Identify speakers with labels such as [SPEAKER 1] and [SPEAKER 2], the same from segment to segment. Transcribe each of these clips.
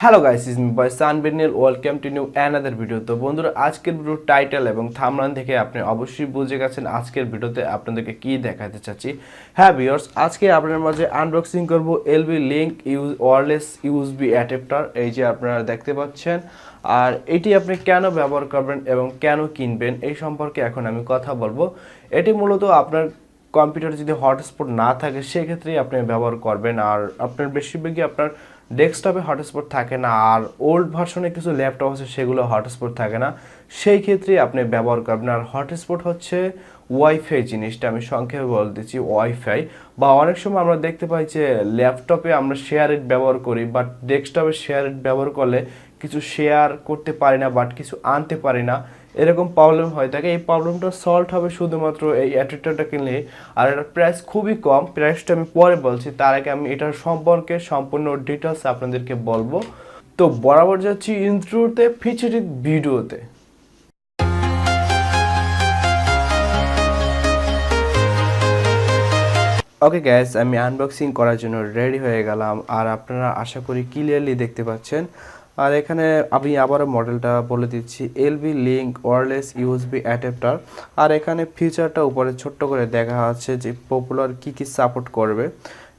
[SPEAKER 1] Hello guys, is me boy সানবিনিল। Welcome to new another video. তো বন্ধুরা, আজকের ভিডিও টাইটেল এবং থাম্বনেল থেকে আপনি অবশ্যই বুঝে গেছেন আজকের ভিডিওতে আপনাদেরকে কি দেখাতে চাচ্ছি। হ্যাঁ ভিউয়ার্স, আজকে আপনার মাঝে আনবক্সিং করব LB link wireless USB adapter. এই যে আপনারা দেখতে পাচ্ছেন, আর এটি আপনি কেন ব্যবহার করবেন এবং কেন কিনবেন এই সম্পর্কে এখন আমি কথা বলবো। এটি মূলত আপনার কম্পিউটারে যদি হটস্পট না থাকে সেক্ষেত্রেই আপনি ব্যবহার করবেন। আর আপনার বেশিরভাগই আপনার ডেস্কটপে হটস্পট থাকে না, আর ওল্ড ভার্সনে কিছু ল্যাপটপ আছে সেগুলো হটস্পট থাকে না, সেই ক্ষেত্রে আপনি ব্যবহার করবেন। আর হটস্পট হচ্ছে ওয়াইফাই জিনিসটা, আমি সংক্ষেপে বলে দিচ্ছি ওয়াইফাই। বা অনেক সময় আমরা দেখতে পাই যে ল্যাপটপে আমরা শেয়ার ইট ব্যবহার করি, বাট ডেস্কটপে শেয়ার ইট ব্যবহার করলে কিছু শেয়ার করতে পারি না, বাট কিছু আনতে পারি না, এরকম প্রবলেম হয়ে থাকে। এই প্রবলেমটা সলভ হবে শুধুমাত্র এই অ্যাডাপ্টারটা কিনলে। আর এটার প্রাইস খুবই কম, প্রাইসটা আমি পরে বলছি, তার আগে আমি এটার সম্পর্কে সম্পূর্ণ ডিটেলস আপনাদেরকে বলবো। তো বরাবর যাচ্ছি ইন্ট্রোতে, ফিচারিং ভিডিওতে। ওকে গ্যাস, আমি আনবক্সিং করার জন্য রেডি হয়ে গেলাম, আর আপনারা আশা করি ক্লিয়ারলি দেখতে পাচ্ছেন। আর এখানে আমি আবারও মডেলটা বলে দিচ্ছি, L B link wireless USB adapter. আর এখানে ফিচারটা উপরে ছোট্ট করে দেখা আছে যে পপুলার কী কী সাপোর্ট করবে।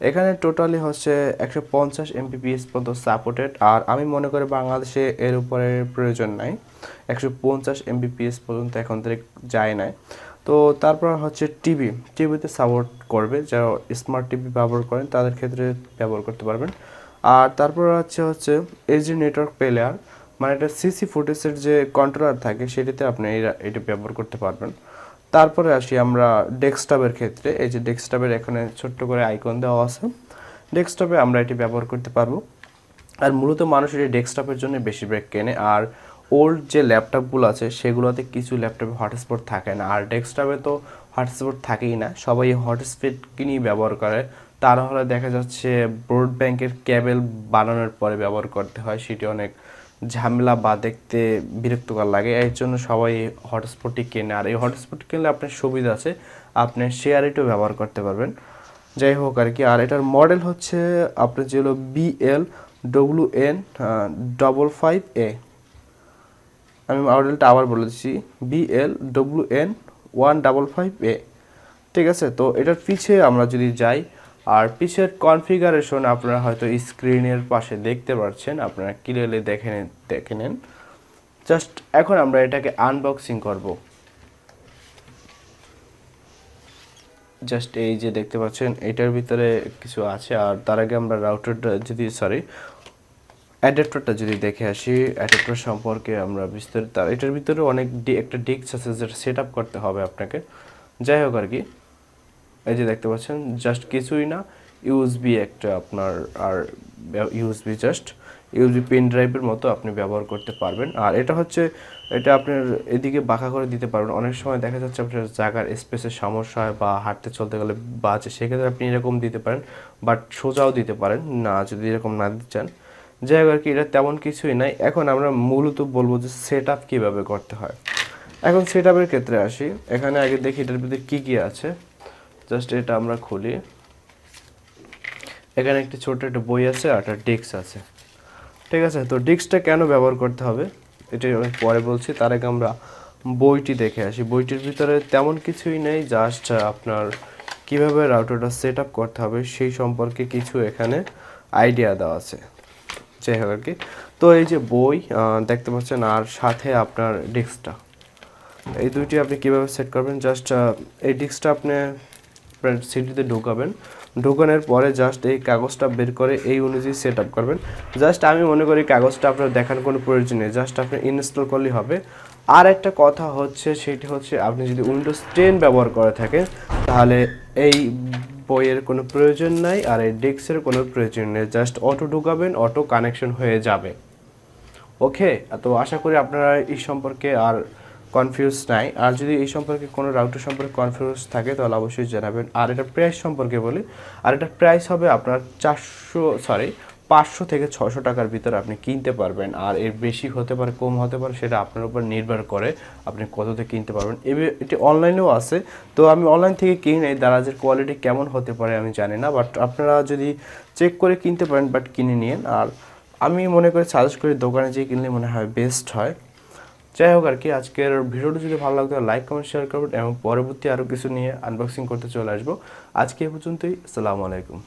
[SPEAKER 1] এখানে টোটালি হচ্ছে 150 Mbps পর্যন্ত সাপোর্টেড, আর আমি মনে করি বাংলাদেশে এর উপরে প্রয়োজন নাই, 150 Mbps পর্যন্ত এখন থেকে যায় নাই। তো তারপর হচ্ছে টিভিতে সাপোর্ট করবে, যারা স্মার্ট টিভি ব্যবহার করেন তাদের ক্ষেত্রে ব্যবহার করতে পারবেন। আর তারপর হচ্ছে এইচডি নেটওয়ার্ক প্লেয়ার, মানে এটা সিসি ফুটেজের যে কন্ট্রোলার থাকে সেটিতে আপনি এটা ব্যবহার করতে পারবেন। তারপরে আসি আমরা ডেস্কটপের ক্ষেত্রে। এই যে ডেস্কটপের এখানে ছোট্ট করে আইকন দেওয়া আছে, ডেস্কটপে আমরা এটি ব্যবহার করতে পারবো। আর মূলত মানুষ এটি ডেস্কটপের জন্য বেশিরভাগ কেনে। আর ওল্ড যে ল্যাপটপগুলো আছে সেগুলোতে কিছু ল্যাপটপে হটস্পট থাকে না, আর ডেস্কটপে তো হটস্পট থাকেই না, সবাই হটস্পট কিনেই ব্যবহার করে। তাহলে দেখা যাচ্ছে ব্রডব্যান্ডের কেবল বানানোর পরে ব্যবহার করতে হয়, সেটি অনেক ঝামেলা বা দেখতে বিরক্তকর লাগে, এর জন্য সবাই হটস্পটই কেনে। আর এই হটস্পট কিনলে আপনার সুবিধা আছে, আপনি শেয়ার ইটও ব্যবহার করতে পারবেন। যাই হোক আর কি। আর এটার মডেল হচ্ছে আপনার যে হলো BL-WN155A। আমি মডেলটা আবার বলে দিচ্ছি, BL-WN155A। ঠিক আছে, তো এটার পিছে আমরা যদি যাই, আর পিছের কনফিগারেশন আপনারা হয়তো স্ক্রিনের পাশে দেখতে পাচ্ছেন, আপনারা ক্লিয়ারলি দেখে নেন। জাস্ট এখন আমরা এটাকে আনবক্সিং করব। জাস্ট এই যে দেখতে পাচ্ছেন এটার ভিতরে কিছু আছে। আর তার আগে আমরা অ্যাডাপ্টারটা যদি দেখে আসি, অ্যাডাপ্টার সম্পর্কে আমরা বিস্তারিত। এটার ভিতরে একটা ডিস্ক আছে যেটা সেট আপ করতে হবে আপনাকে। যাই হোক আর কি, এই যে দেখতে পাচ্ছেন জাস্ট কিছুই না, ইউএসবি একটা আপনার, আর ইউএসবি পেন ড্রাইভের মতো আপনি ব্যবহার করতে পারবেন। আর এটা আপনার এদিকে বাঁকা করে দিতে পারবেন। অনেক সময় দেখা যাচ্ছে আপনার জায়গার স্পেসের সমস্যা হয় বা হাঁটতে চলতে গেলে বাজে, সেক্ষেত্রে আপনি এরকম দিতে পারেন, বাট সোজাও দিতে পারেন না যদি এরকম না দিতে চান। যাই হোক আর কি, এটা তেমন কিছুই নাই। এখন আমরা মূলত বলবো যে সেট আপ কীভাবে করতে হয়। এখন সেট আপের ক্ষেত্রে আসি, এখানে আগে দেখি এটার ভিতরে কী কী আছে। জাস্ট এটা আমরা খুলি, এখানে একটি ছোট একটা বই আছে আর একটা ডিস্ক আছে। ঠিক আছে, তো ডিস্কটা কেন ব্যবহার করতে হবে এটা আমি পরে বলছি, তার আগে আমরা বইটি দেখে আসি। বইটির ভিতরে তেমন কিছুই নেই, জাস্ট আপনার কিভাবে রাউটারটা সেট আপ করতে হবে সেই সম্পর্কে কিছু এখানে আইডিয়া দেওয়া আছে। যাই হোক আর কি, তো এই যে বই দেখতে পাচ্ছেন, আর সাথে আপনার ডিস্কটা, এই দুইটি আপনি কীভাবে সেট করবেন। জাস্ট এই ডিস্কটা আপনি সিডিতে ঢোকানোর পরে জাস্ট এই কাগজটা বের করে এই অনুযায়ী সেট আপ করবেন। জাস্ট আমি মনে করি কাগজটা আপনার দেখার কোনো প্রয়োজন নেই, জাস্ট আপনি ইনস্টল করলেই হবে। আর একটা কথা হচ্ছে, সেটি হচ্ছে আপনি যদি উইন্ডোজ 10 ব্যবহার করে থাকেন তাহলে এই বইয়ের কোনো প্রয়োজন নাই, আর এই ডিস্কের কোনো প্রয়োজন নেই, জাস্ট অটো ঢুকাবেন, অটো কানেকশন হয়ে যাবে। ওকে, তো আশা করি আপনারা এই সম্পর্কে আর কনফিউজ নাই। আর যদি এই সম্পর্কে কোনো রাউটার সম্পর্কে কনফিউজ থাকে তাহলে অবশ্যই জানাবেন। আর এটার প্রাইস সম্পর্কে বলি, আর এটার প্রাইস হবে আপনার 500 থেকে 600 টাকার ভিতরে আপনি কিনতে পারবেন। আর এর বেশি হতে পারে, কম হতে পারে, সেটা আপনার উপর নির্ভর করে আপনি কততে কিনতে পারবেন। এটি অনলাইনেও আছে, তো আমি অনলাইন থেকে কিনি নাই, দারাজের কোয়ালিটি কেমন হতে পারে আমি জানি না, বাট আপনারা যদি চেক করে কিনতে পারেন বাট কিনে নিন। আর আমি মনে করি সাজেস্ট করি দোকানে যেয়ে কিনলে মনে হয় বেস্ট হয়। যাই হোক আর কি, আজকের ভিডিওটি যদি ভালো লাগতো লাইক কমেন্ট শেয়ার করবেন এবং পরবর্তী আরও কিছু নিয়ে আনবক্সিং করতে চলে আসবো। আজকে এ পর্যন্তই, আসসালামু আলাইকুম।